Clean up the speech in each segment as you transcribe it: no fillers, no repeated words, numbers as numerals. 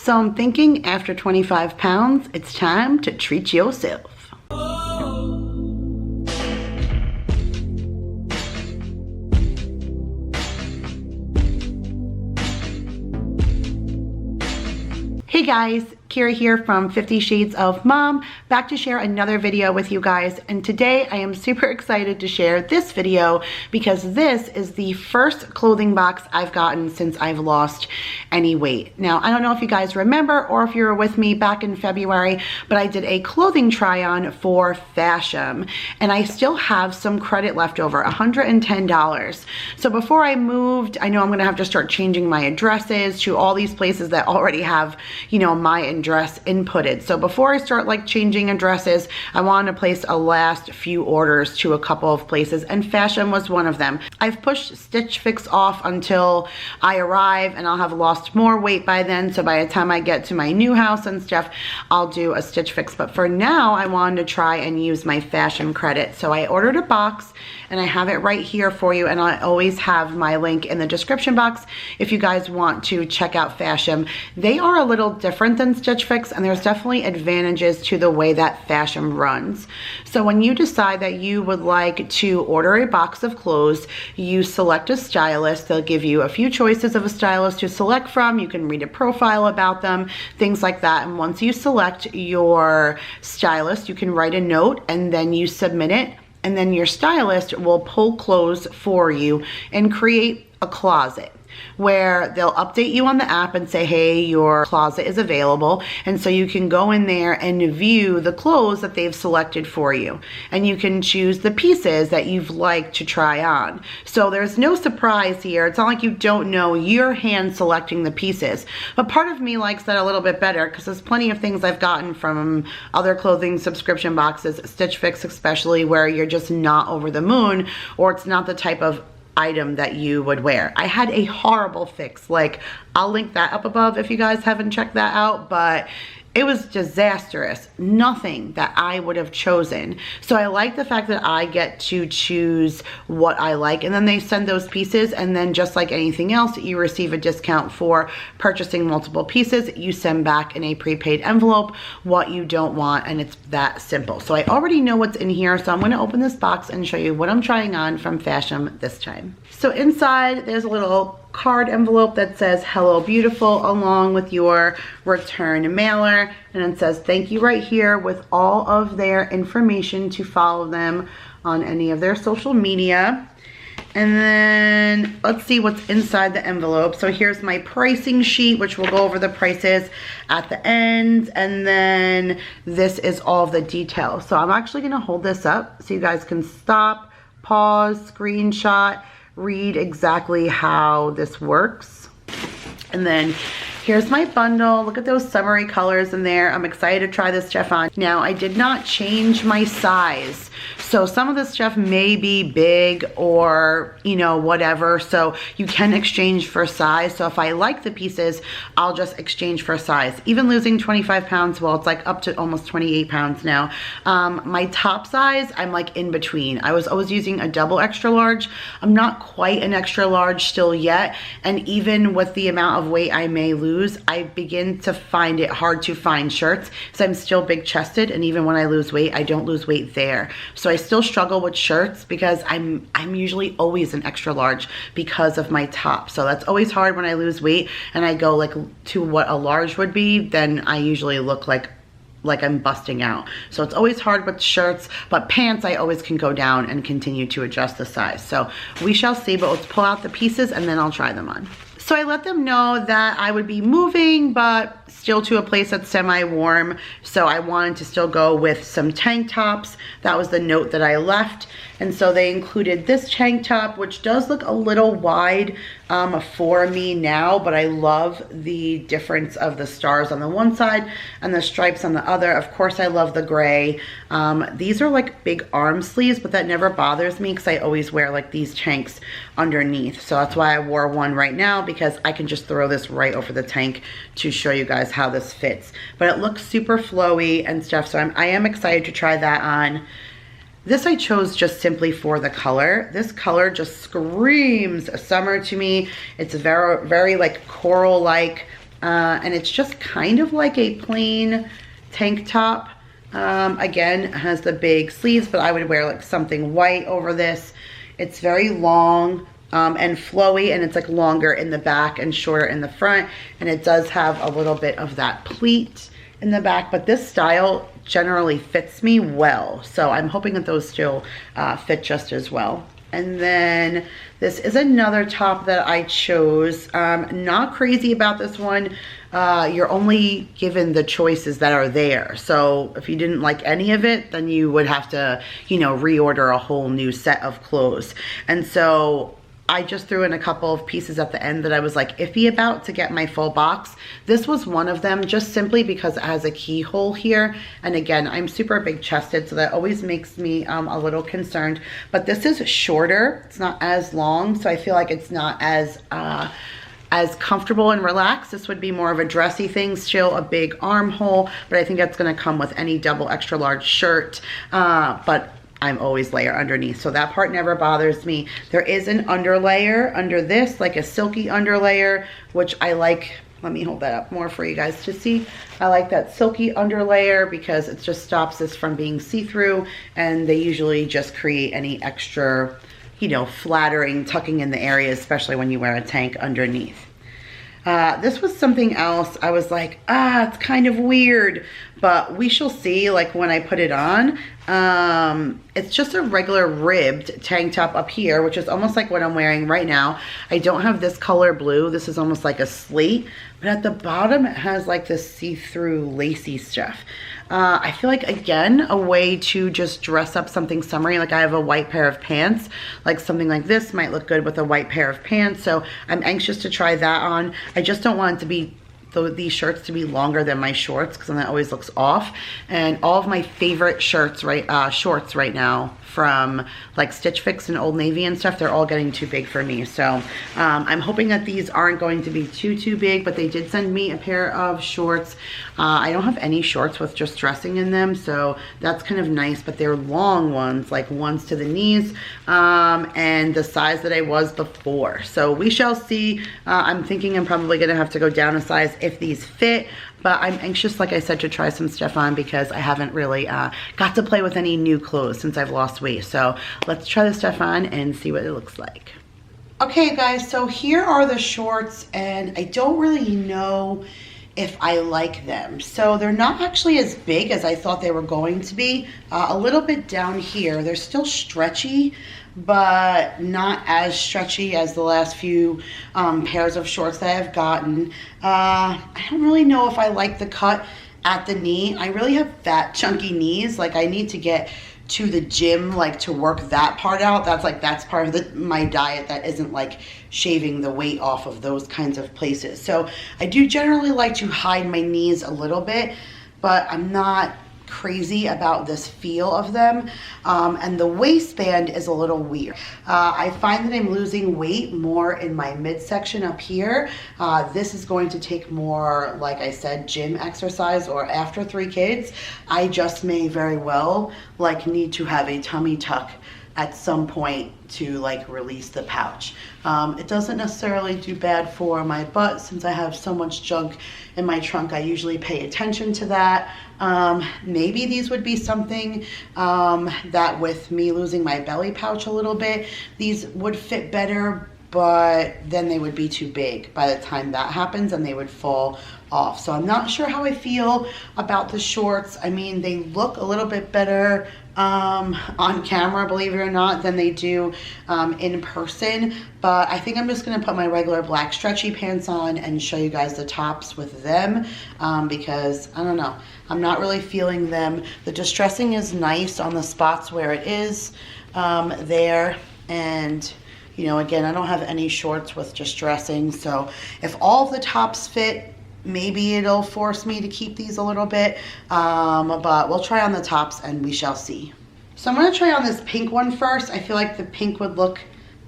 So I'm thinking after 25 pounds, it's time to treat yourself. Hey guys, Kira here from 50 Shades of Mom, back to share another video with you guys. And today I am super excited to share this video because this is the first clothing box I've gotten since I've lost any weight. Now, I don't know if you guys remember or if you were with me back in February, but I did a clothing try on for Fashom and I still have some credit left over, $110. So before I moved, I know I'm gonna have to start changing my addresses to all these places that already have, you know, my address inputted. So before I start like changing addresses, I wanted to place a last few orders to a couple of places, and Fashom was one of them. I've pushed Stitch Fix off until I arrive, and I'll have lost more weight by then, so by the time I get to my new house and stuff, I'll do a Stitch Fix. But for now, I wanted to try and use my Fashom credit. So I ordered a box, and I have it right here for you, and I always have my link in the description box if you guys want to check out Fashom. They are a little different than Stitch Fix, and there's definitely advantages to the way that Fashom runs. So when you decide that you would like to order a box of clothes, you select a stylist. They'll give you a few choices of a stylist to select from. You can read a profile about them, things like that. And once you select your stylist, you can write a note and then you submit it, and then your stylist will pull clothes for you and create a closet where they'll update you on the app and say, hey, your closet is available. And so you can go in there and view the clothes that they've selected for you. And you can choose the pieces that you've liked to try on. So there's no surprise here. It's not like you don't know, you're hand selecting the pieces. But part of me likes that a little bit better because there's plenty of things I've gotten from other clothing subscription boxes, Stitch Fix especially, where you're just not over the moon, or it's not the type of item that you would wear. I had a horrible fix. Like, I'll link that up above if you guys haven't checked that out, but it was disastrous. Nothing that I would have chosen. So I like the fact that I get to choose what I like, and then they send those pieces, and then just like anything else, you receive a discount for purchasing multiple pieces. You send back in a prepaid envelope what you don't want, and it's that simple. So I already know what's in here, so I'm gonna open this box and show you what I'm trying on from Fashom this time. So inside, there's a little card envelope that says hello beautiful, along with your return mailer, and it says thank you right here with all of their information to follow them on any of their social media. And then let's see what's inside the envelope. So here's my pricing sheet, which will go over the prices at the end, and then this is all of the details. So I'm actually gonna hold this up so you guys can stop, pause, screenshot, read exactly how this works. And then here's my bundle. Look at those summery colors in there. I'm excited to try this stuff on. Now, I did not change my size. So some of this stuff may be big or, you know, whatever. So you can exchange for size. So if I like the pieces, I'll just exchange for size. Even losing 25 pounds, well, it's like up to almost 28 pounds now. My top size, I'm like in between. I was always using a double extra large. I'm not quite an extra large still yet. And even with the amount of weight I may lose, I begin to find it hard to find shirts because I'm still big chested, and even when I lose weight, I don't lose weight there. So I still struggle with shirts because I'm usually always an extra large because of my top. So that's always hard when I lose weight and I go like to what a large would be, then I usually look like I'm busting out. So it's always hard with shirts, but pants I always can go down and continue to adjust the size. So we shall see, but let's pull out the pieces and then I'll try them on. So I let them know that I would be moving, but still to a place that's semi-warm. So I wanted to still go with some tank tops. That was the note that I left. And so they included this tank top, which does look a little wide for me now, but I love the difference of the stars on the one side and the stripes on the other. Of course, I love the gray. These are like big arm sleeves, but that never bothers me because I always wear like these tanks underneath. So that's why I wore one right now, because I can just throw this right over the tank to show you guys how this fits. But it looks super flowy and stuff, so I am excited to try that on. This I chose just simply for the color. This color just screams summer to me. It's very like coral-like and it's just kind of like a plain tank top. Again, it has the big sleeves, but I would wear like something white over this. It's very long and flowy, and it's like longer in the back and shorter in the front, and it does have a little bit of that pleat in the back, but this style generally fits me well, so I'm hoping that those still fit just as well. And then this is another top that I chose. Not crazy about this one. You're only given the choices that are there. So if you didn't like any of it, then you would have to, you know, reorder a whole new set of clothes. And so I just threw in a couple of pieces at the end that I was like iffy about to get my full box. This was one of them, just simply because it has a keyhole here. And again, I'm super big chested, so that always makes me a little concerned. But this is shorter, it's not as long, so I feel like it's not as comfortable and relaxed. This would be more of a dressy thing, still a big armhole, but I think that's gonna come with any double extra large shirt. But I'm always layer underneath, so that part never bothers me. There is an underlayer under this, like a silky underlayer, which I like. Let me hold that up more for you guys to see. I like that silky underlayer because it just stops this from being see-through, and they usually just create any extra, you know, flattering tucking in the area, especially when you wear a tank underneath. This was something else. I was like, it's kind of weird, but we shall see, like when I put it on. It's just a regular ribbed tank top up here, which is almost like what I'm wearing right now. I don't have this color blue. This is almost like a slate, but at the bottom it has like this see-through lacy stuff. I feel like, again, a way to just dress up something summery. Like I have a white pair of pants, like something like this might look good with a white pair of pants, so I'm anxious to try that on. I just don't want it to be these shirts to be longer than my shorts, because then that always looks off. And all of my favorite shorts right now from like Stitch Fix and Old Navy and stuff, they're all getting too big for me. So I'm hoping that these aren't going to be too big, but they did send me a pair of shorts. I don't have any shorts with just dressing in them, so that's kind of nice, but they're long ones, like ones to the knees, and the size that I was before. So we shall see. I'm thinking I'm probably gonna have to go down a size if these fit, but I'm anxious, like I said, to try some stuff on because I haven't really got to play with any new clothes since I've lost weight. So let's try the stuff on and see what it looks like. Okay guys, so here are the shorts, and I don't really know if I like them. So they're not actually as big as I thought they were going to be. A little bit down here, they're still stretchy, but not as stretchy as the last few pairs of shorts that I've gotten. I don't really know if I like the cut at the knee. I really have fat, chunky knees. Like I need to get to the gym, like to work that part out. That's part of my diet that isn't like shaving the weight off of those kinds of places. So I do generally like to hide my knees a little bit, but I'm not crazy about this feel of them. And the waistband is a little weird. I find that I'm losing weight more in my midsection up here. This is going to take more, like I said, gym exercise, or after 3 kids, I just may very well like need to have a tummy tuck at some point to like release the pouch. It doesn't necessarily do bad for my butt since I have so much junk in my trunk. I usually pay attention to that. Maybe these would be something that with me losing my belly pouch a little bit, these would fit better, but then they would be too big by the time that happens and they would fall off. So I'm not sure how I feel about the shorts. I mean, they look a little bit better on camera, believe it or not, than they do in person, but I think I'm just gonna put my regular black stretchy pants on and show you guys the tops with them, because I don't know, I'm not really feeling them. The distressing is nice on the spots where it is there, and you know, again, I don't have any shorts with distressing, so if all of the tops fit, maybe it'll force me to keep these a little bit, but we'll try on the tops and we shall see. So I'm gonna try on this pink one first. I feel like the pink would look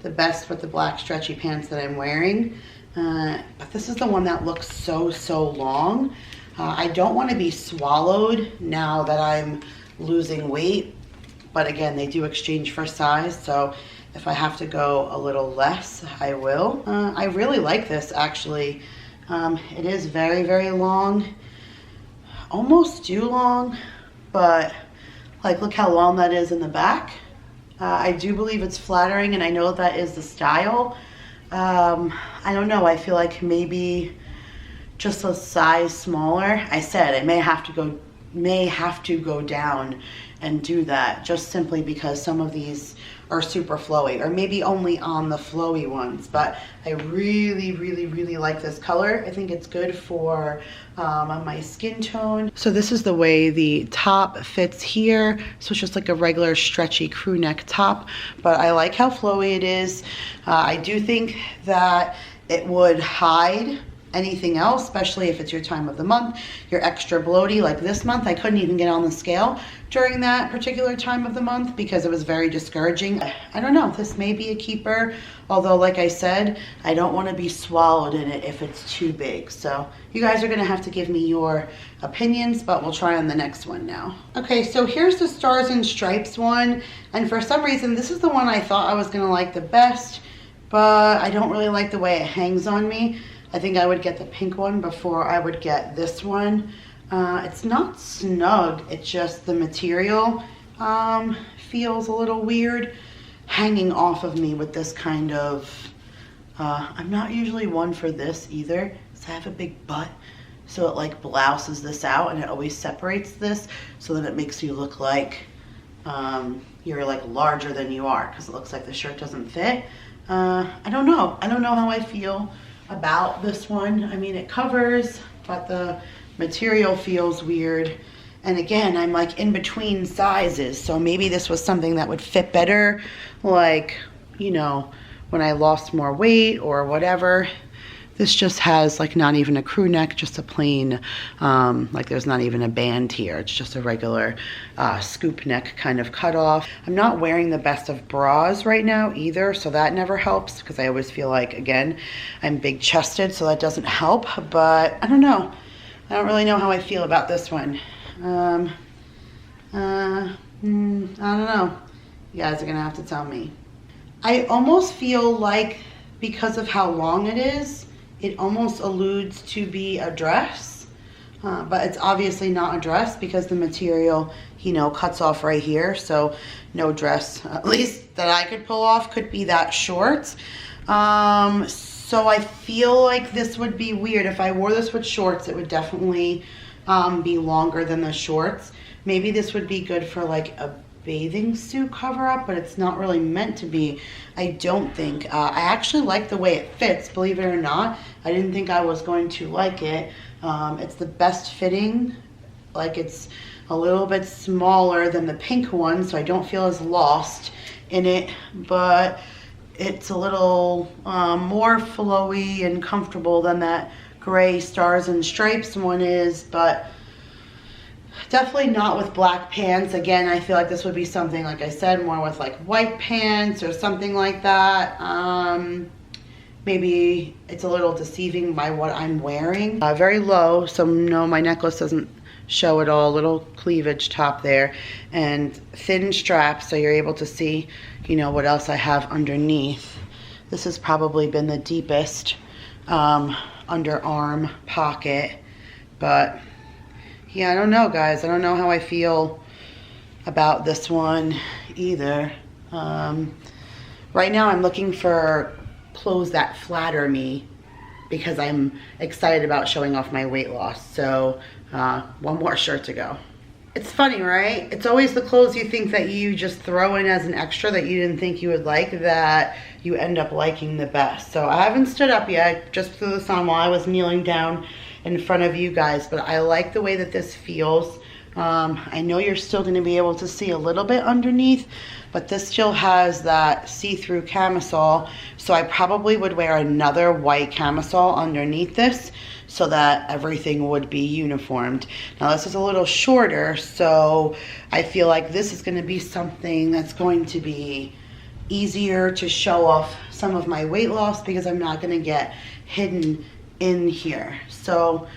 the best with the black stretchy pants that I'm wearing, but this is the one that looks so long. I don't want to be swallowed now that I'm losing weight, but again, they do exchange for size, so if I have to go a little less, I will. I really like this actually. It is very, very long, almost too long, but like look how long that is in the back. I do believe it's flattering, and I know that is the style. I don't know, I feel like maybe just a size smaller. I said I may have to go down and do that, just simply because some of these are super flowy, or maybe only on the flowy ones. But I really, really, really like this color. I think it's good for my skin tone. So this is the way the top fits here. So it's just like a regular stretchy crew neck top, but I like how flowy it is. I do think that it would hide anything else, especially if it's your time of the month, you're extra bloaty. Like this month, I couldn't even get on the scale during that particular time of the month because it was very discouraging. I don't know, this may be a keeper, although like I said, I don't want to be swallowed in it if it's too big. So you guys are gonna have to give me your opinions, but we'll try on the next one now. Okay, so here's the Stars and Stripes one, and for some reason, this is the one I thought I was gonna like the best, but I don't really like the way it hangs on me. I think I would get the pink one before I would get this one. It's not snug, it's just the material feels a little weird hanging off of me with this kind of, I'm not usually one for this either, because I have a big butt, so it like blouses this out and it always separates this so that it makes you look like you're like larger than you are, because it looks like the shirt doesn't fit. I don't know how I feel about this one. I mean, it covers, but the material feels weird. And again, I'm like in between sizes, so maybe this was something that would fit better, like, you know, when I lost more weight or whatever. This just has like not even a crew neck, just a plain, like there's not even a band here. It's just a regular scoop neck kind of cutoff. I'm not wearing the best of bras right now either, so that never helps because I always feel like, again, I'm big chested, so that doesn't help. But I don't know. I don't really know how I feel about this one. I don't know. You guys are gonna have to tell me. I almost feel like because of how long it is, it almost alludes to be a dress, but it's obviously not a dress because the material, you know, cuts off right here. So no dress, at least that I could pull off, could be that short. So I feel like this would be weird. If I wore this with shorts, it would definitely be longer than the shorts. Maybe this would be good for like a bathing suit cover up, but it's not really meant to be, I don't think. I actually like the way it fits, believe it or not. I didn't think I was going to like it. It's the best fitting, like it's a little bit smaller than the pink one, so I don't feel as lost in it, but it's a little more flowy and comfortable than that gray Stars and Stripes one is, but definitely not with black pants. Again, I feel like this would be something, like I said, more with like white pants or something like that. Maybe it's a little deceiving by what I'm wearing. Very low, so no, my necklace doesn't show at all. Little cleavage top there, and thin straps, so you're able to see, you know, what else I have underneath. This has probably been the deepest underarm pocket, but yeah, I don't know, guys. I don't know how I feel about this one either. Right now I'm looking for clothes that flatter me because I'm excited about showing off my weight loss. So one more shirt to go. It's funny, right? It's always the clothes you think that you just throw in as an extra that you didn't think you would like that you end up liking the best. So I haven't stood up yet. I just threw this on while I was kneeling down in front of you guys, but I like the way that this feels. I know you're still going to be able to see a little bit underneath, but this still has that see-through camisole, so I probably would wear another white camisole underneath this so that everything would be uniformed. Now this is a little shorter, so I feel like this is going to be something that's going to be easier to show off some of my weight loss because I'm not going to get hidden in here. So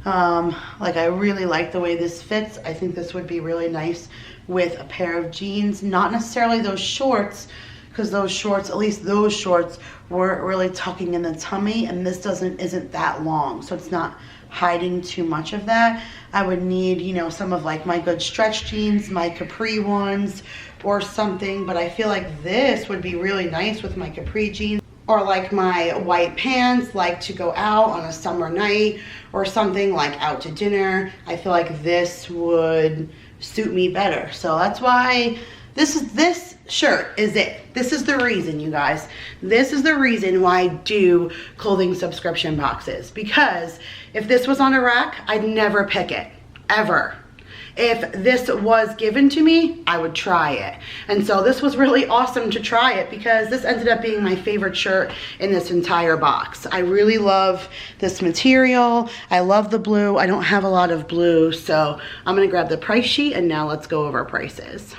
like I really like the way this fits. I think this would be really nice with a pair of jeans, not necessarily those shorts, because those shorts, at least those shorts, weren't really tucking in the tummy, and this isn't that long, so it's not hiding too much of that. I would need, you know, some of like my good stretch jeans, my capri ones or something, but I feel like this would be really nice with my capri jeans, or like my white pants, like to go out on a summer night or something, like out to dinner. I feel like this would suit me better. So that's why this shirt is it. This is the reason, you guys. This is the reason why I do clothing subscription boxes, because if this was on a rack, I'd never pick it, ever. If this was given to me, I would try it. And so this was really awesome to try it, because this ended up being my favorite shirt in this entire box. I really love this material. I love the blue. I don't have a lot of blue, so I'm gonna grab the price sheet, and now let's go over prices.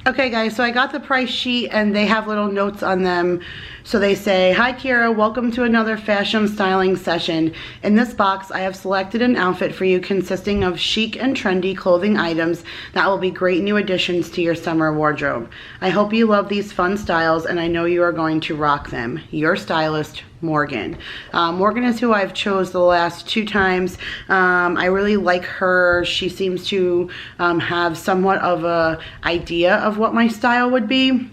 Okay guys, so I got the price sheet and they have little notes on them. So they say, "Hi Kira, welcome to another fashion styling session. In this box, I have selected an outfit for you consisting of chic and trendy clothing items that will be great new additions to your summer wardrobe. I hope you love these fun styles and I know you are going to rock them. Your stylist, Morgan." Morgan is who I've chose the last 2 times. I really like her. She seems to have somewhat of a idea of what my style would be.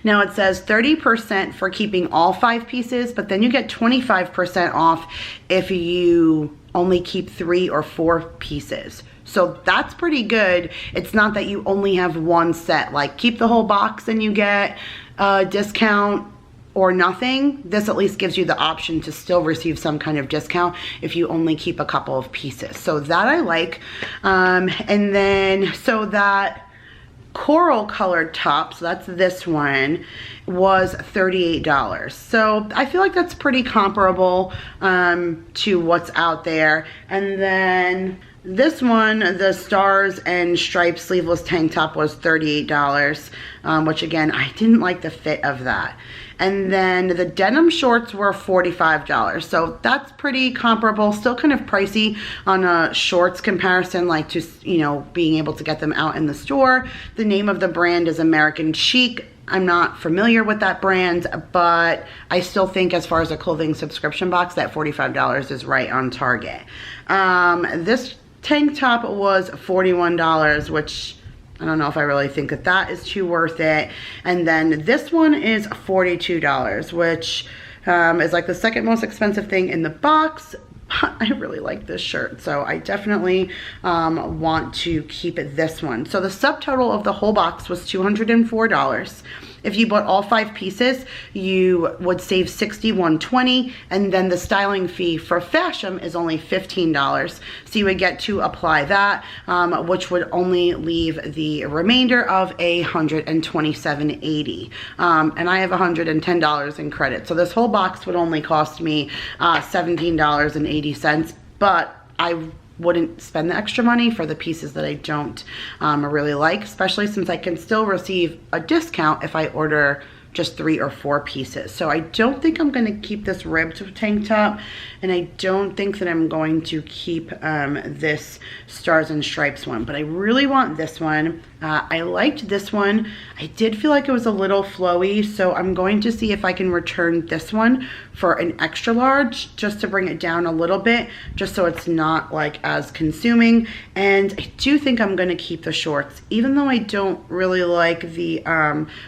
Now it says 30% for keeping all 5 pieces, but then you get 25% off if you only keep 3 or 4 pieces. So that's pretty good. It's not that you only have one set, like keep the whole box and you get a discount or nothing. This at least gives you the option to still receive some kind of discount if you only keep a couple of pieces. So that I like. And then, so that coral colored top, so that's this one, was $38. So I feel like that's pretty comparable to what's out there. And then this one, the stars and stripes sleeveless tank top, was $38, which again, I didn't like the fit of that. And then the denim shorts were $45. So that's pretty comparable, still kind of pricey on a shorts comparison, like to, you know, being able to get them out in the store. The name of the brand is American Chic. I'm not familiar with that brand, but I still think as far as a clothing subscription box, that $45 is right on target. This tank top was $41, which I don't know if I really think that that is too worth it. And then this one is $42, which is like the second most expensive thing in the box. I really like this shirt, so I definitely want to keep it this one. So the subtotal of the whole box was $204. If you bought all 5 pieces, you would save $61.20, and then the styling fee for Fashom is only $15. So you would get to apply that, which would only leave the remainder of $127.80. And I have $110 in credit. So this whole box would only cost me $17.80, but I wouldn't spend the extra money for the pieces that I don't really like, especially since I can still receive a discount if I order just 3 or 4 pieces. So I don't think I'm gonna keep this ribbed tank top, and I don't think that I'm going to keep this stars and stripes one, but I really want this one. I liked this one. I did feel like it was a little flowy, so I'm going to see if I can return this one for an extra large, just to bring it down a little bit, just so it's not like as consuming. And I do think I'm gonna keep the shorts, even though I don't really like the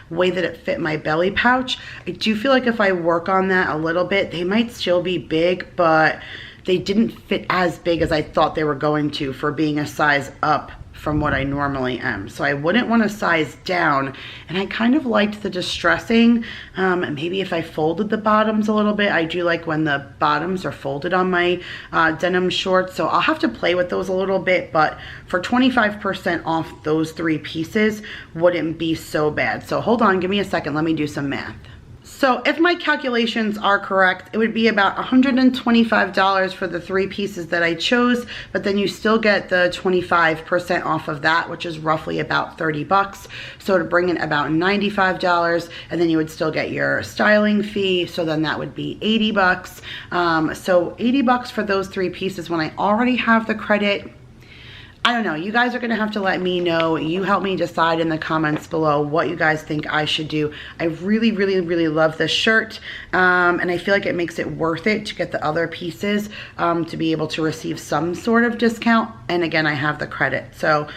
way that it fit my belly pouch. I do feel like if I work on that a little bit, they might still be big, but they didn't fit as big as I thought they were going to for being a size up from what I normally am. So I wouldn't want to size down, and I kind of liked the distressing. Maybe if I folded the bottoms a little bit. I do like when the bottoms are folded on my denim shorts, so I'll have to play with those a little bit, but for 25% off, those 3 pieces wouldn't be so bad. So hold on, give me a second, let me do some math. So if my calculations are correct, it would be about $125 for the 3 pieces that I chose, but then you still get the 25% off of that, which is roughly about 30 bucks. So to bring it about $95, and then you would still get your styling fee. So then that would be 80 bucks. So 80 bucks for those 3 pieces when I already have the credit. I don't know. You guys are going to have to let me know. You help me decide in the comments below what you guys think I should do. I really, really, really love this shirt. And I feel like it makes it worth it to get the other pieces to be able to receive some sort of discount. And again, I have the credit. So,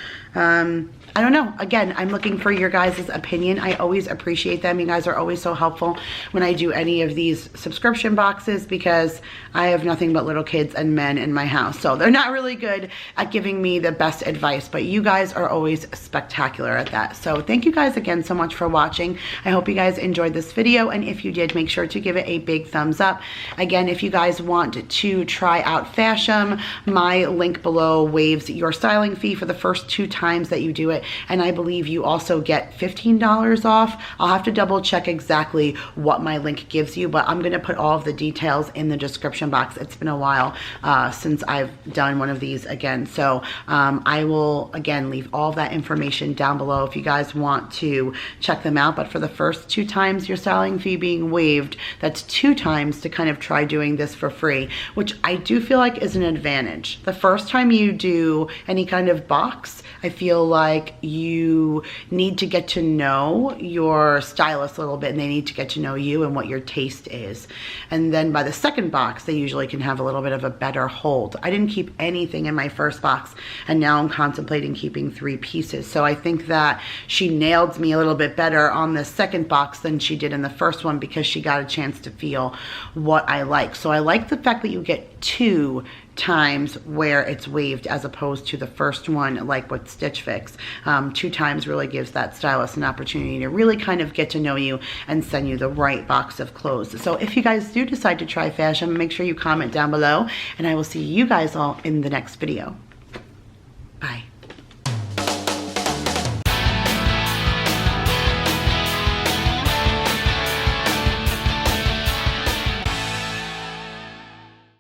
I don't know. Again, I'm looking for your guys' opinion. I always appreciate them. You guys are always so helpful when I do any of these subscription boxes because I have nothing but little kids and men in my house. So they're not really good at giving me the best advice, but you guys are always spectacular at that. So thank you guys again so much for watching. I hope you guys enjoyed this video. And if you did, make sure to give it a big thumbs up. Again, if you guys want to try out Fashom, my link below waives your styling fee for the first 2 times that you do it. And I believe you also get $15 off. I'll have to double check exactly what my link gives you, but I'm going to put all of the details in the description box. It's been a while since I've done one of these again. So I will, again, leave all of that information down below if you guys want to check them out. But for the first 2 times your styling fee being waived, that's 2 times to kind of try doing this for free, which I do feel like is an advantage. The first time you do any kind of box, I feel like you need to get to know your stylist a little bit and they need to get to know you and what your taste is. And then by the second box, they usually can have a little bit of a better hold. I didn't keep anything in my first box and now I'm contemplating keeping 3 pieces. So I think that she nailed me a little bit better on the second box than she did in the first one because she got a chance to feel what I like. So I like the fact that you get 2 times where it's waived as opposed to the first one like with Stitch Fix. 2 times really gives that stylist an opportunity to really kind of get to know you and send you the right box of clothes. So if you guys do decide to try Fashom, make sure you comment down below and I will see you guys all in the next video. Bye.